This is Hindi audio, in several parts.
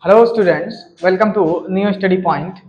Hello students, welcome to new study point.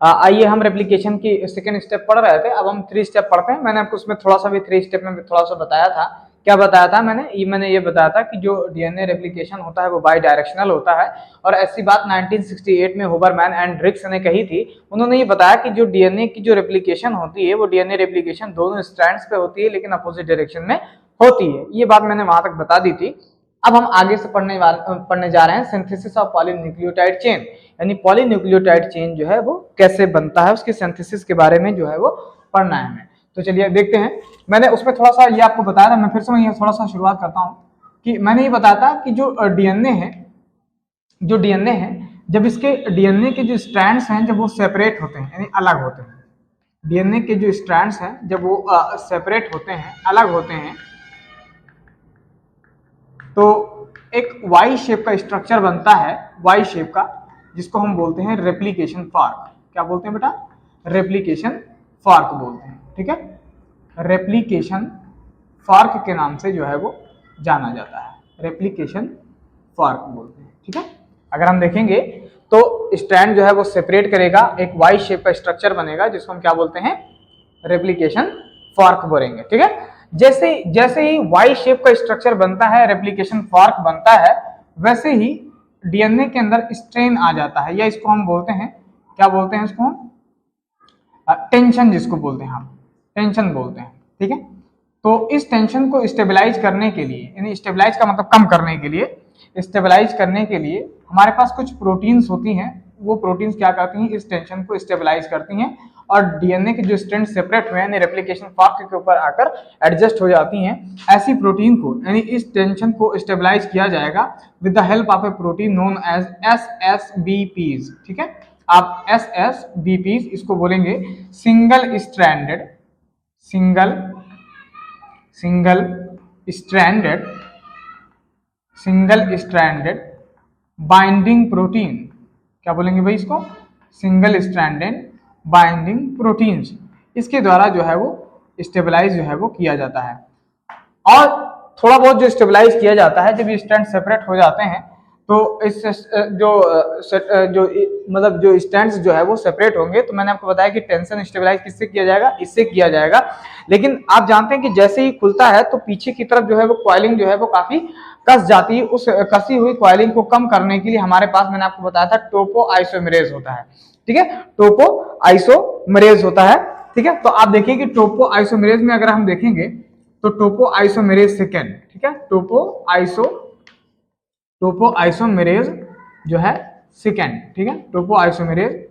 आइए हम रेप्लिकेशन की सेकेंड स्टेप पढ़ रहे थे। अब हम 3 स्टेप पढ़ते हैं। मैंने आपको उसमें थोड़ा सा भी 3 स्टेप में थोड़ा सा बताया था। क्या बताया था मैंने ये बताया था कि जो डीएनए रेप्लिकेशन होता है वो बाई डायरेक्शनल होता है। और ऐसी बात 1968 में हुबरमैन एंड ड्रिक्स ने कही थी। उन्होंने ये बताया कि जो डीएनए की जो रेप्लिकेशन होती है वो डीएनए रेप्लिकेशन दोनों स्ट्रैंड्स पे होती है, लेकिन अपोजिट डायरेक्शन में होती है। ये बात मैंने वहां तक बता दी थी। अब हम आगे से पढ़ने जा रहे हैं सिंथेसिस ऑफ पॉलीन्यूक्लियोटाइड चेन, यानी पॉलीन्यूक्लियोटाइड चेन जो है वो कैसे बनता है, उसके सिंथेसिस के बारे में जो है वो पढ़ना है हमें। तो चलिए देखते हैं। मैंने उसमें थोड़ा सा ये आपको बताया था, मैं फिर से मैं ये थोड़ा सा शुरुआत करता हूँ कि मैंने ये बताया था कि जो डीएनए है, जब इसके डीएनए के जो स्ट्रैंड्स हैं जब वो सेपरेट होते हैं यानी अलग होते हैं, डीएनए के जो स्ट्रैंड्स हैं जब वो सेपरेट होते हैं, अलग होते हैं, तो एक वाई शेप का स्ट्रक्चर बनता है, वाई शेप का, जिसको हम बोलते हैं रेप्लिकेशन फॉर्क। क्या बोलते हैं बेटा? रेप्लिकेशन फॉर्क बोलते हैं। ठीक है, रेप्लिकेशन फॉर्क के नाम से जो है वो जाना जाता है, रेप्लिकेशन फॉर्क बोलते हैं। ठीक है, अगर हम देखेंगे तो स्ट्रैंड जो है वो सेपरेट करेगा, एक वाई शेप का स्ट्रक्चर बनेगा जिसको हम क्या बोलते हैं? रेप्लिकेशन फॉर्क बोलेंगे। ठीक है, जैसे ही वाई शेप का स्ट्रक्चर बनता है, रेप्लिकेशन फॉर्क बनता है, वैसे ही डीएनए के अंदर स्ट्रेन आ जाता है, या इसको हम बोलते हैं, क्या बोलते हैं इसको हम? टेंशन, जिसको बोलते हैं हम टेंशन बोलते हैं। ठीक है, तो इस टेंशन को स्टेबलाइज करने के लिए, यानी स्टेबलाइज का मतलब कम करने के लिए, स्टेबलाइज करने के लिए हमारे पास कुछ प्रोटीन्स होती हैं। वो प्रोटीन्स क्या करती हैं? इस टेंशन को स्टेबलाइज करती हैं और डीएनए के जो स्ट्रैंड सेपरेट हुए हैं रेप्लिकेशन फॉर्क के ऊपर आकर एडजस्ट हो जाती हैं। ऐसी प्रोटीन को, यानी इस टेंशन को स्टेबलाइज किया जाएगा with the help of a protein known as SSBPs. ठीक है, आप एसएसबीपीज इसको बोलेंगे सिंगल स्ट्रैंडेड बाइंडिंग प्रोटीन। क्या बोलेंगे भाई इसको? Single stranded binding proteins. इसके द्वारा जो है वो स्टेबलाइज जो है वो किया जाता है। और थोड़ा बहुत जो स्टेबलाइज किया जाता है, जब ये स्ट्रैंड सेपरेट हो जाते हैं तो इस जो स्ट्रैंड्स जो है वो सेपरेट होंगे। तो मैंने आपको बताया कि टेंशन स्टेबलाइज किससे किया जाएगा? इससे किया जाएगा। लेकिन आप जानते हैं कि जैसे ही खुलता है तो पीछे की तरफ जो है वो कॉइलिंग जो है वो काफी कस जाती है। उस कसी हुई कॉइलिंग को कम करने के लिए हमारे पास, मैंने आपको बताया था, टोपो आइसोमेरेज होता है। ठीक है, टोपो आइसोमेरेज होता है। ठीक है, तो आप देखिए कि टोपो आइसोमेरेज में अगर हम देखेंगे तो टोपो आइसोमेरेज सेकेंड, ठीक है, टोपो आइसोमेरेज जो है सेकेंड, ठीक है, टोपो आइसोमेरेज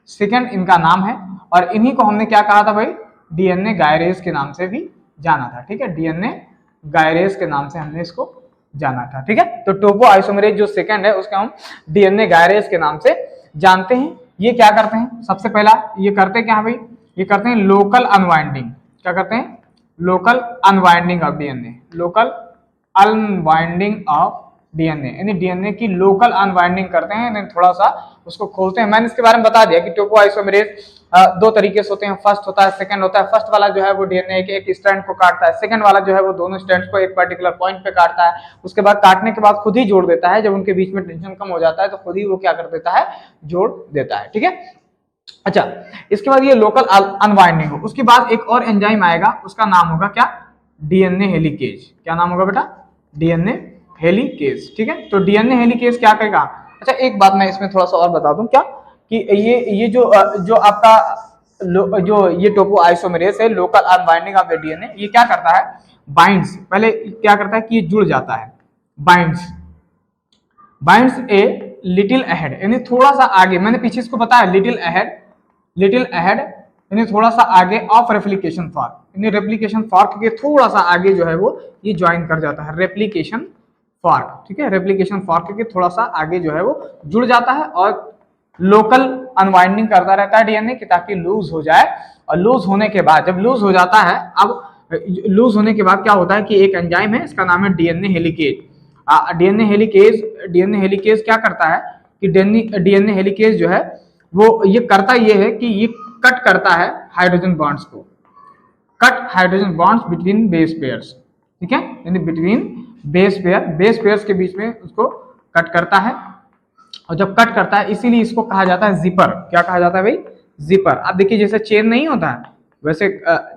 सेकेंड इनका नाम है। और इन्हीं को हमने क्या कहा था भाई? डीएनए गायरेज के नाम से भी जाना था। ठीक है, डीएनए गायरेज के नाम से हमने इसको जाना था। ठीक है, तो टोपो आइसोमेरेज जो सेकेंड है उसका हम डीएनए गायरेज के नाम से जानते हैं। ये क्या करते हैं? सबसे पहला ये करते क्या है भाई? ये करते हैं लोकल अनवाइंडिंग। क्या करते हैं? Local unwinding of DNA, local unwinding of DNA, यानी डीएनए की लोकल अनवाइंडिंग करते हैं, यानी थोड़ा सा उसको खोलते हैं। मैंने इसके बारे में बता दिया कि टोपो आइसोमेरेज 2 तरीके से होते हैं, फर्स्ट होता है, सेकंड होता है। फर्स्ट वाला जो है वो डीएनए के एक स्ट्रैंड को काटता है, सेकंड वाला जो है वो दोनों स्ट्रैंड्स को एक पर्टिकुलर पॉइंट पे काटता है, उसके बाद काटने के बाद खुद ही जोड़ देता है। जब उनके बीच में टेंशन कम हो जाता है तो खुद ही वो क्या कर देता है? जोड़ देता है। ठीक है, अच्छा, इसके बाद ये लोकल अनवाइंडिंग हो, उसके बाद एक और एंजाइम आएगा, उसका नाम होगा क्या? DNA helicase. क्या नाम होगा बेटा? DNA helicase. ठीक है, तो डीएनए हेलिकेज क्या करेगा? अच्छा, एक बात मैं इसमें थोड़ा सा और बता दूं क्या, कि ये जो आपका जो ये टोपो आइसोमेरेज है, लोकल अनबाइंडिंग ऑफ द डीएनए, ये क्या करता है? बाइंड्स, पहले क्या करता है कि ये जुड़ जाता है, बाइंड्स ए लिटिल अहेड, यानी थोड़ा सा आगे। मैंने पीछे इसको बताया लिटिल अहेड यानी थोड़ा सा आगे ऑफ रेप्लिकेशन फॉर्क, यानी रेप्लिकेशन फॉर्क के थोड़ा सा आगे जो है वो ये ज्वाइन कर जाता है, रेप्लिकेशन फॉर्क। ठीक है, रेप्लिकेशन फॉर्क के थोड़ा सा आगे जो है वो जुड़ जाता है और लोकल अनवाइंडिंग करता रहता है डीएनए की, ताकि लूज हो जाए। और लूज होने के बाद, जब लूज हो जाता है, अब लूज होने के बाद क्या होता है कि एक एंजाइम है, इसका नाम है डीएनए हेलिकेज। डीएनए हेलिकेज क्या करता है कि डीएनए हेलिकेज जो है वो ये करता ये है कि ये कट करता है हाइड्रोजन बॉन्ड्स को, cut hydrogen bonds between base pairs. ठीक है, यानी बिटवीन बेस पेयर्स के बीच में उसको कट करता है। और जब कट करता है इसीलिए इसको कहा जाता है जिपर। क्या कहा जाता है भाई? जिपर। अब देखिए जैसे चेन नहीं होता है वैसे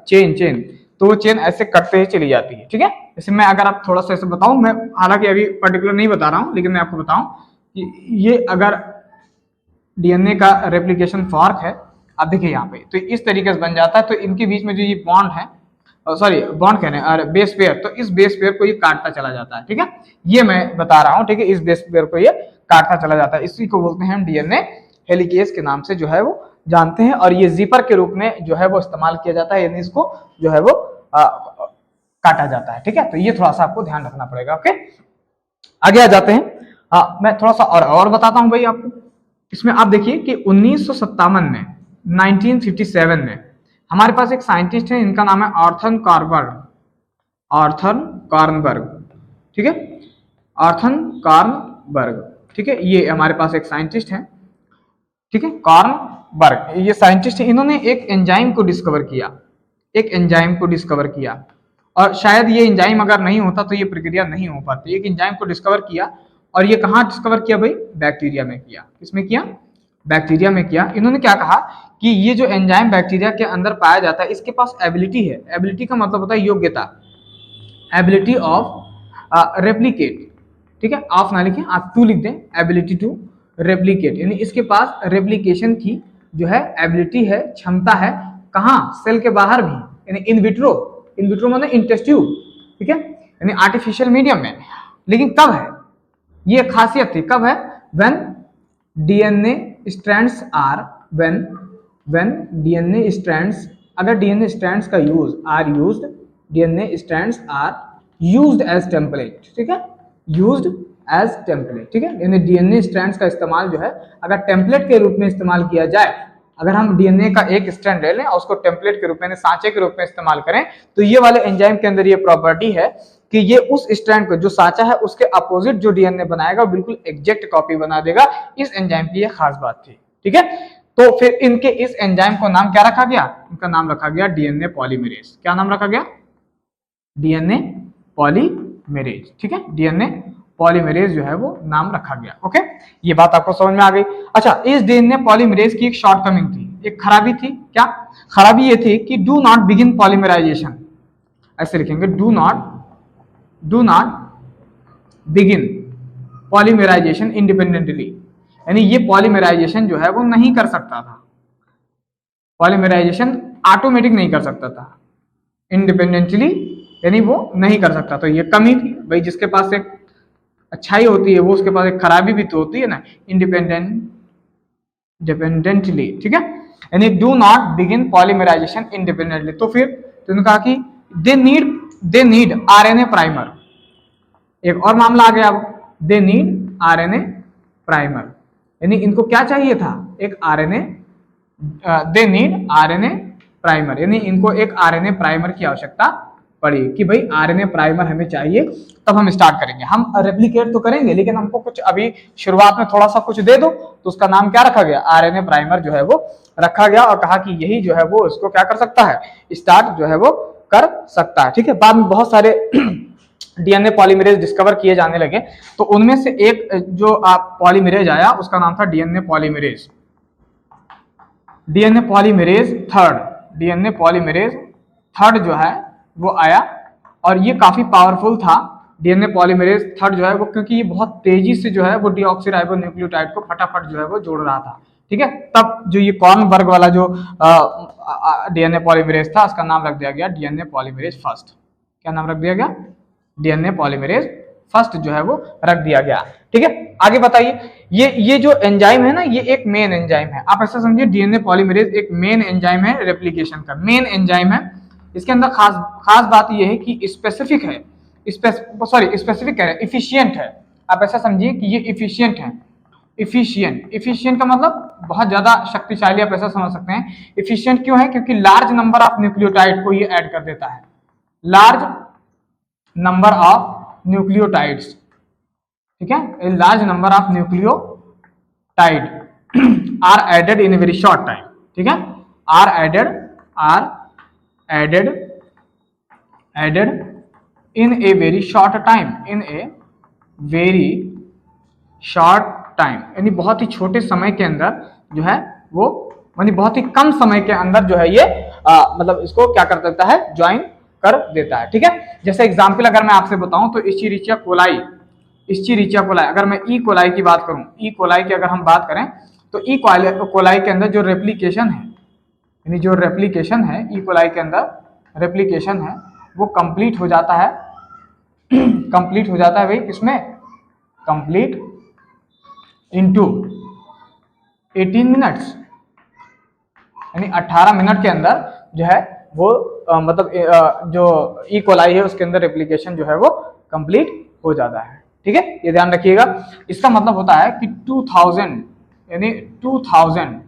चेन तो वो चेन ऐसे कटते ही चली जाती है, ठीक है। जैसे मैं अगर आप थोड़ा सा ऐसे बताऊं, मैं हालांकि अभी पर्टिकुलर नहीं बता रहा हूं, लेकिन मैं आपको बताऊं कि ये अगर डीएनए का रेप्लिकेशन फॉर्क है, अब देखिए यहाँ पे तो इस तरीके से बन जाता है। तो इनके बीच में जो ये बॉन्ड है, सॉरी बॉन्ड कह रहे हैं, और बेस पेयर, तो इस बेस पेयर को ये काटता चला जाता है, ठीक है। ये मैं बता रहा हूँ, ठीक है, इस बेस पेयर को ये काटता चला जाता है। इसी को बोलते हैं हम डीएनए हेलिकेज के नाम से जो है वो जानते हैं। और ये जिपर के रूप में जो है वो इस्तेमाल किया जाता है, यानी इसको जो है वो काटा जाता है, ठीक है। तो ये थोड़ा सा आपको ध्यान रखना पड़ेगा। ओके, आगे आ जाते हैं। मैं थोड़ा सा और बताता हूं भाई आपको। इसमें आप देखिए कि 1957 में 1957 में हमारे पास एक साइंटिस्ट है, इनका नाम है आर्थर कार्नबर्ग। आर्थर कार्नबर्ग, ठीक है, आर्थर कार्नबर्ग, ठीक है। ये हमारे पास एक साइंटिस्ट है, ठीक है, कार्नबर्ग। ये साइंटिस्ट है, इन्होंने एक एंजाइम को डिस्कवर किया, एक एंजाइम को डिस्कवर किया। और शायद ये एंजाइम अगर नहीं होता तो ये प्रक्रिया नहीं हो पाती। एक एंजाइम को डिस्कवर किया, और ये कहाँ डिस्कवर किया भाई? बैक्टीरिया में किया। किसमें किया? बैक्टीरिया में किया। इन्होंने क्या कहा कि ये जो एंजाइम बैक्टीरिया के अंदर पाया जाता है, इसके पास एबिलिटी है। एबिलिटी का मतलब होता है योग्यता, एबिलिटी ऑफ रेप्लिकेट, ठीक है। ऑफ ना लिखें, आप टू लिख दें, एबिलिटी टू रेप्लिकेट, यानी इसके पास रेप्लिकेशन की जो है एबिलिटी है, क्षमता है। कहाँ? सेल के बाहर भी, यानी इन विट्रो। इन विट्रो माने इन टेस्ट ट्यूब, ठीक है, यानी आर्टिफिशियल मीडियम में। लेकिन कब है ये खासियत थी? कब है? When DNA strands are, when DNA strands, अगर डीएनए स्ट्रैंड्स का use are used, DNA strands are used as template, ठीक है, यूज्ड एज टेम्पलेट, ठीक है। यानी डीएनए स्ट्रैंड्स का इस्तेमाल जो है अगर टेम्पलेट के रूप में इस्तेमाल किया जाए, अगर हम डीएनए का एक स्ट्रैंड ले लें और उसको टेम्पलेट के रूप में, सांचे के रूप में इस्तेमाल करें, तो ये वाले एंजाइम के अंदर ये प्रॉपर्टी है कि ये उस स्ट्रैंड को, जो सांचा है, उसके अपोजिट जो डीएनए बनाएगा बिल्कुल एग्जैक्ट कॉपी बना देगा। इस एंजाइम की ये खास बात थी, ठीक है। तो फिर इनके इस एंजाइम को नाम क्या रखा गया? इनका नाम रखा गया डीएनए पॉलीमरेज। क्या नाम रखा गया? डीएनए पॉलीमरेज, ठीक है, डीएनए पॉलीमरेज जो है वो नाम रखा गया। ओके, ये बात आपको समझ में आ गई। अच्छा, इस डीएनए पॉलीमरेज की एक शॉर्टकमिंग थी, एक खराबी थी। क्या खराबी? ये थी कि डू नॉट बिगिन पॉलीमराइजेशन, ऐसे लिखेंगे, do not begin polymerisation independently, यानी ये पॉलीमराइजेशन जो है वो नहीं कर सकता था, पॉलीमराइजेशन ऑटोमेटिक नहीं कर सकता था, इंडिपेंडेंटली यानी वो नहीं कर सकता। तो ये कमी थी भाई, जिसके पास एक अच्छाई होती है वो उसके पास एक खराबी भी तो होती है ना, इंडिपेंडेंटली, ठीक है, यानी do not begin polymerisation independently. तो फिर तो उन्होंने कहा कि दे नीड आरएनए प्राइमर। एक और मामला आ गया, अब दे नीड आरएनए प्राइमर, यानी इनको क्या चाहिए था? एक RNA, they need RNA primer, यानी इनको एक आरएनए प्राइमर की आवश्यकता पड़ी कि भाई आरएनए प्राइमर हमें चाहिए, तब हम स्टार्ट करेंगे। हम रेप्लिकेट तो करेंगे, लेकिन हमको कुछ अभी शुरुआत में थोड़ा सा कुछ दे दो। तो उसका नाम क्या रखा गया? आरएनए प्राइमर जो है वो रखा गया, और कहा कि यही जो है वो इसको क्या कर सकता है? स्टार्ट जो है वो कर सकता है, ठीक है। बाद में बहुत सारे डीएनए पॉलीमरेज डिस्कवर किए जाने लगे, तो उनमें से एक जो पॉलीमरेज आया उसका नाम था DNA polymerase, DNA polymerase third, DNA polymerase third जो है वो आया, और ये काफी पावरफुल था डीएनए पॉलीमरेज थर्ड जो है वो, क्योंकि ये बहुत तेजी से जो है वो डीऑक्सीराइबोन्यूक्लियोटाइड को फटाफट जो है वो जोड़ रहा था, ठीक है। तब जो ये कार्नबर्ग वाला जो डीएनए पॉलीमरेज था, उसका नाम रख दिया गया डीएनए पॉलीमरेज फर्स्ट। क्या नाम रख दिया गया? डीएनए पॉलीमरेज फर्स्ट जो है वो रख दिया गया, ठीक है। आगे बताइए, ये जो एंजाइम है ना, ये एक मेन एंजाइम है। आप ऐसा समझिए, डीएनए पॉलीमरेज एक मेन एंजाइम है, रेप्लिकेशन का मेन एंजाइम है। इसके अंदर खास बात ये है कि स्पेसिफिक है, स्पेसिफिक कह रहे हैं, इफिशियंट है। आप ऐसा समझिए कि ये इफिशियंट है। इफिशियंट का मतलब बहुत ज्यादा शक्तिशाली, आप ऐसा समझ सकते हैं। इफिशियंट क्यों है? क्योंकि लार्ज नंबर ऑफ न्यूक्लियोटाइड को ये ऐड कर देता है, लार्ज नंबर ऑफ न्यूक्लियोटाइड्स, ठीक है, large number of nucleotide are added in a very short time, ठीक है, are added in a very short time, in a very short time, यानी बहुत ही छोटे समय के अंदर जो है वो, यानी बहुत ही कम समय के अंदर जो है ये मतलब इसको क्या कर देता है, ज्वाइन कर देता है। ठीक है, जैसे एग्जाम्पल अगर मैं आपसे बताऊं तो इस्चीरिचिया कोलाई, इस्चीरिचिया कोलाई, अगर मैं ई कोलाई की बात करूं, ई कोलाई की अगर हम बात करें तो ई कोलाई के अंदर जो रेप्लिकेशन है, यानी जो रेप्लिकेशन है ई कोलाई के अंदर रेप्लिकेशन है वो कंप्लीट हो जाता है, कंप्लीट हो जाता है भाई किसमें, कंप्लीट इनटू 18 मिनट्स, यानी 18 मिनट के अंदर जो है वो मतलब जो ई कोलाई है उसके अंदर रेप्लिकेशन जो है वो कंप्लीट हो जाता है। ठीक है, ये ध्यान रखिएगा। इसका मतलब होता है कि 2000 यानी 2000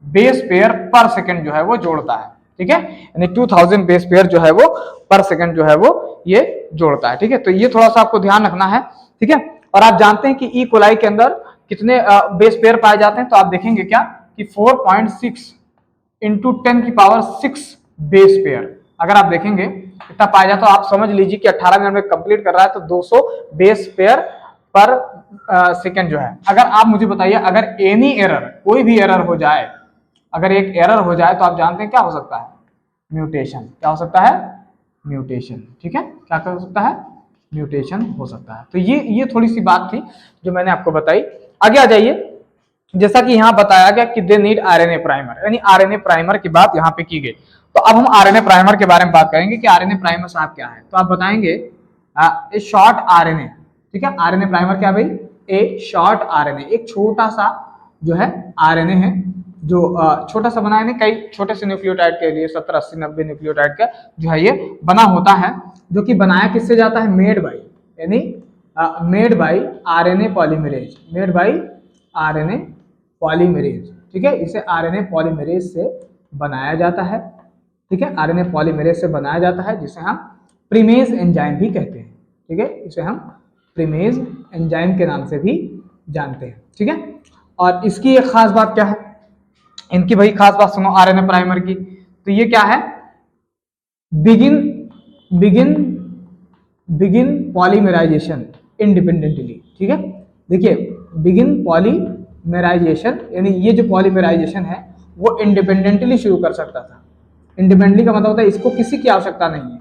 बेस पेयर पर सेकंड जो है वो जोड़ता है। ठीक है, यानी 2000 बेस पेयर जो है वो पर सेकंड जो है वो ये जोड़ता है। ठीक है, तो ये थोड़ा सा आपको ध्यान रखना है। ठीक है, और आप जानते हैं कि ई कोलाई के अंदर कितने बेस पेयर पाए जाते हैं, तो आप देखेंगे क्या कि 4.6 इंटू 10 की पावर 6 बेस पेयर अगर आप देखेंगे इतना पाया जाता, तो आप समझ लीजिए कि 18 मिनट में कंप्लीट कर रहा है तो 200 बेस पेयर पर सेकंड जो है। अगर आप मुझे बताइए अगर एनी एरर, कोई भी एरर हो जाए, अगर एक एरर हो जाए तो आप जानते हैं क्या हो सकता है, म्यूटेशन। क्या हो सकता है, म्यूटेशन। ठीक है, क्या कर सकता है, म्यूटेशन हो सकता है। तो ये थोड़ी सी बात थी जो मैंने आपको बताई। आगे आ जाइए, जैसा कि यहाँ बताया गया कि दे नीड आरएनए प्राइमर, यानी आरएनए प्राइमर की बात यहाँ पे की गई। तो अब हम आरएनए प्राइमर के बारे में बात करेंगे कि आरएनए प्राइमर साहब क्या है। तो आप बताएंगे ए शॉर्ट आरएनए। ठीक है, आरएनए प्राइमर क्या भाई, ए शॉर्ट आरएनए, एक छोटा सा जो है आरएनए है जो छोटा सा बना है, कई छोटे से न्यूक्लियोटाइड के लिए 70 80 90 न्यूक्लियोटाइड का जो है ये बना होता है, जो कि बनाया किससे जाता है, मेड बाई, यानी made by RNA polymerase, made by RNA polymerase. ठीक है, इसे आरएनए पॉलीमरेज से बनाया जाता है। ठीक है, आरएनए पॉलीमरेज से बनाया जाता है जिसे हम प्रीमेज एंजाइम भी कहते हैं। ठीक है, इसे हम प्रीमेज एंजाइम के नाम से भी जानते हैं। ठीक है, और इसकी एक खास बात क्या है, इनकी भाई खास बात सुनो आरएनए प्राइमर की। तो ये क्या है, begin begin begin polymerisation independently. ठीक है, देखिए बिगिन पॉलीमराइजेशन, यानी ये जो पॉलीमराइजेशन है वो इंडिपेंडेंटली शुरू कर सकता था। इंडिपेंडेंटली का मतलब होता है इसको किसी की आवश्यकता नहीं है।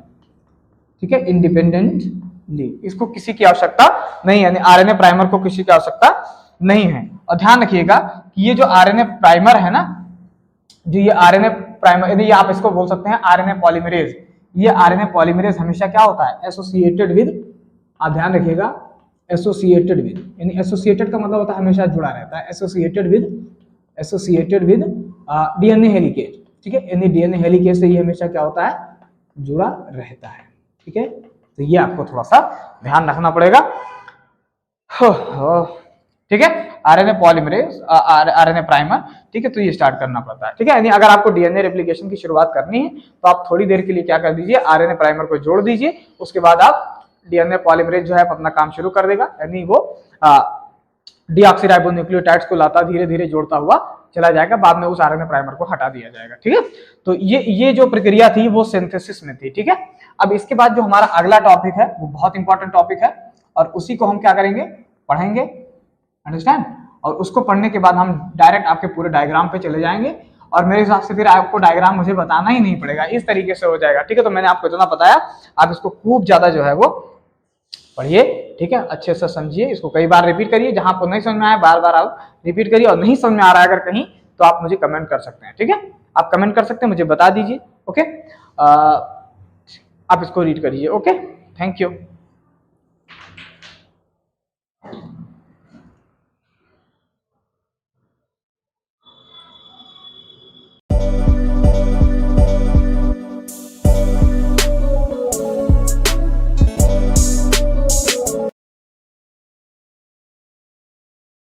ठीक है, इंडिपेंडेंटली इसको किसी की आवश्यकता नहीं, यानी आरएनए प्राइमर को किसी की आवश्यकता नहीं है। और ध्यान रखिएगा कि ये जो आरएनए प्राइमर है ना, जो ये आरएनए प्राइमर, यदि आप इसको बोल सकते हैं आरएनए पॉलीमरेज, ये आरएनए पॉलीमरेज हमेशा क्या होता है, एसोसिएटेड विद, आप ध्यान रखिएगा, एसोसिएटेड विद, यानी एसोसिएटेड का मतलब होता है हमेशा जुड़ा रहता है, एसोसिएटेड विद डीएनए हेलिकेज। ठीक है, यानी डीएनए हेलिकेज से ये हमेशा क्या होता है, जुड़ा रहता है। ठीक है, तो ये आपको थोड़ा सा ध्यान रखना पड़ेगा। ठीक है, आरएनए पॉलीमरेज, आरएनए प्राइमर। ठीक है, तो ये स्टार्ट करना पड़ता है। ठीक है, यानी अगर आपको डीएनए रेप्लिकेशन की शुरुआत करनी है तो आप थोड़ी देर के लिए क्या कर दीजिए, आरएनए प्राइमर को जोड़ दीजिए, उसके बाद आप डीएनए पॉलीमरेज जो है अपना काम शुरू कर देगा, यानी वो डीऑक्सीराइबोन्यूक्लियोटाइड्स को लाता धीरे धीरे जोड़ता हुआ चला जाएगा, बाद में उस आरएनए प्राइमर को हटा दिया जाएगा। ठीक है, तो ये जो प्रक्रिया थी वो सिंथेसिस में थी। ठीक है, अब इसके बाद जो हमारा अगला टॉपिक है वो बहुत इंपॉर्टेंट टॉपिक है और उसी को हम क्या करेंगे, पढ़ेंगे, अंडरस्टैंड। और उसको पढ़ने के बाद हम डायरेक्ट आपके पूरे डायग्राम पे चले जाएंगे और मेरे हिसाब से फिर आपको डायग्राम मुझे बताना ही नहीं पड़ेगा, इस तरीके से हो जाएगा। ठीक है, तो मैंने आपको इतना बताया, आप इसको खूब ज्यादा जो है वो पढ़िए। ठीक है, अच्छे से समझिए, इसको कई बार रिपीट करिए, जहां आपको नहीं समझ में आए बार बार आप रिपीट करिए, और नहीं समझ में आ रहा है अगर कहीं तो आप मुझे कमेंट कर सकते हैं। ठीक है, आप कमेंट कर सकते हैं, मुझे बता दीजिए। ओके, आप इसको रीड करिए। Okay, thank you.